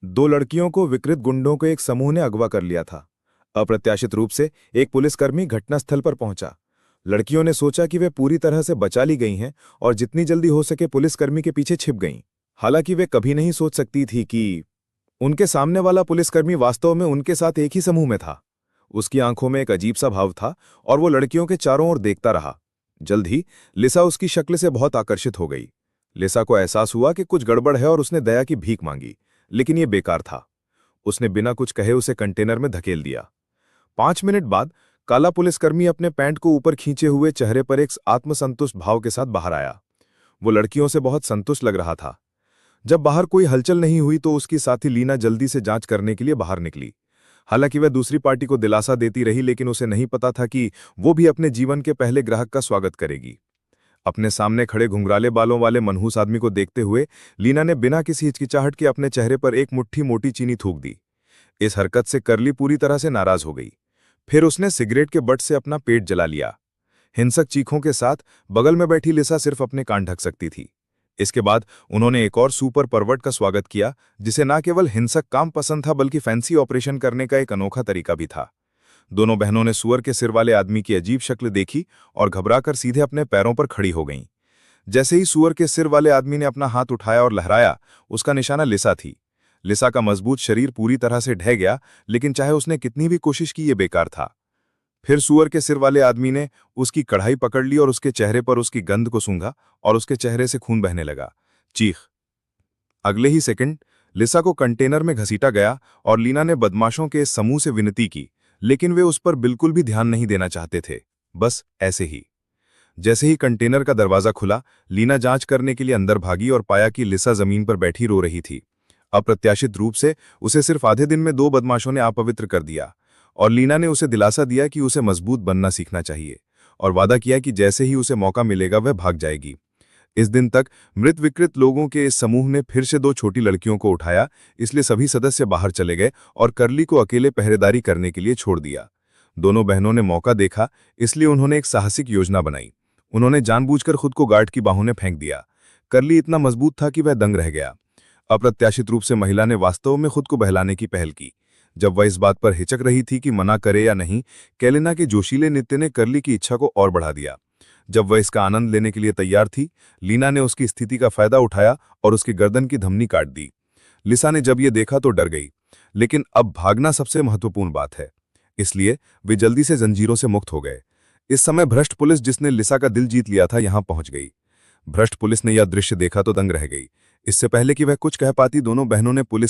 दो लड़कियों को विकृत गुंडों के एक समूह ने अगवा कर लिया था। अप्रत्याशित रूप से एक पुलिसकर्मी घटनास्थल पर पहुंचा। लड़कियों ने सोचा कि वे पूरी तरह से बचा ली गई हैं और जितनी जल्दी हो सके पुलिसकर्मी के पीछे छिप गईं। हालांकि वे कभी नहीं सोच सकती थी कि उनके सामने वाला पुलिसकर्मी वास्तव में उनके साथ एक ही समूह में था। उसकी आंखों में एक अजीब सा भाव था और वो लड़कियों के चारों ओर देखता रहा। जल्द ही लिसा उसकी शक्ल से बहुत आकर्षित हो गई। लिसा को एहसास हुआ कि कुछ गड़बड़ है और उसने दया की भीख मांगी, लेकिन ये बेकार था। उसने बिना कुछ कहे उसे कंटेनर में धकेल दिया। 5 मिनट बाद काला पुलिसकर्मी अपने पैंट को ऊपर खींचे हुए चेहरे पर एक आत्मसंतुष्ट भाव के साथ बाहर आया। वो लड़कियों से बहुत संतुष्ट लग रहा था। जब बाहर कोई हलचल नहीं हुई तो उसकी साथी लीना जल्दी से जांच करने के लिए बाहर निकली। हालांकि वह दूसरी पार्टी को दिलासा देती रही, लेकिन उसे नहीं पता था कि वो भी अपने जीवन के पहले ग्राहक का स्वागत करेगी। अपने सामने खड़े घुंघराले बालों वाले मनहूस आदमी को देखते हुए लीना ने बिना किसी हिचकिचाहट के अपने चेहरे पर एक मुट्ठी मोटी चीनी थूक दी। इस हरकत से करली पूरी तरह से नाराज हो गई। फिर उसने सिगरेट के बट से अपना पेट जला लिया। हिंसक चीखों के साथ बगल में बैठी लिसा सिर्फ अपने कान ढक सकती थी। इसके बाद उन्होंने एक और सुपर परवर्ट का स्वागत किया, जिसे न केवल हिंसक काम पसंद था बल्कि फैंसी ऑपरेशन करने का एक अनोखा तरीका भी था। दोनों बहनों ने सुअर के सिर वाले आदमी की अजीब शक्ल देखी और घबराकर सीधे अपने पैरों पर खड़ी हो गईं। जैसे ही सुअर के सिर वाले आदमी ने अपना हाथ उठाया और लहराया, उसका निशाना लिसा थी। लिसा का मजबूत शरीर पूरी तरह से ढह गया, लेकिन चाहे उसने कितनी भी कोशिश की, ये बेकार था। फिर सुअर के सिर वाले आदमी ने उसकी कढ़ाई पकड़ ली और उसके चेहरे पर उसकी गंध को सूंघा और उसके चेहरे से खून बहने लगा। चीख। अगले ही सेकंड लिसा को कंटेनर में घसीटा गया और लीना ने बदमाशों के इस समूह से विनती की, लेकिन वे उस पर बिल्कुल भी ध्यान नहीं देना चाहते थे। बस ऐसे ही। जैसे ही कंटेनर का दरवाजा खुला, लीना जांच करने के लिए अंदर भागी और पाया कि लिसा जमीन पर बैठी रो रही थी। अप्रत्याशित रूप से उसे सिर्फ आधे दिन में 2 बदमाशों ने अपवित्र कर दिया और लीना ने उसे दिलासा दिया कि उसे मजबूत बनना सीखना चाहिए और वादा किया कि जैसे ही उसे मौका मिलेगा वह भाग जाएगी। इस दिन तक मृत विकृत लोगों के इस समूह ने फिर से 2 छोटी लड़कियों को उठाया, इसलिए सभी सदस्य बाहर चले गए और करली को अकेले पहरेदारी करने के लिए छोड़ दिया। दोनों बहनों ने मौका देखा, इसलिए उन्होंने एक साहसिक योजना बनाई। उन्होंने जानबूझकर खुद को गार्ड की बाहों में फेंक दिया। करली इतना मजबूत था कि वह दंग रह गया। अप्रत्याशित रूप से महिला ने वास्तव में खुद को बहलाने की पहल की। जब वह इस बात पर हिचक रही थी कि मना करे या नहीं, कैलिना के जोशीले नृत्य ने करली की इच्छा को और बढ़ा दिया। जब वह इसका आनंद लेने के लिए तैयार थी, लीना ने उसकी स्थिति का फायदा उठाया और उसकी गर्दन की धमनी काट दी। लिसा ने जब यह देखा तो डर गई, लेकिन अब भागना सबसे महत्वपूर्ण बात है, इसलिए वे जल्दी से जंजीरों से मुक्त हो गए। इस समय भ्रष्ट पुलिस, जिसने लिसा का दिल जीत लिया था, यहां पहुंच गई। भ्रष्ट पुलिस ने यह दृश्य देखा तो दंग रह गई। इससे पहले कि वह कुछ कह पाती, दोनों बहनों ने पुलिस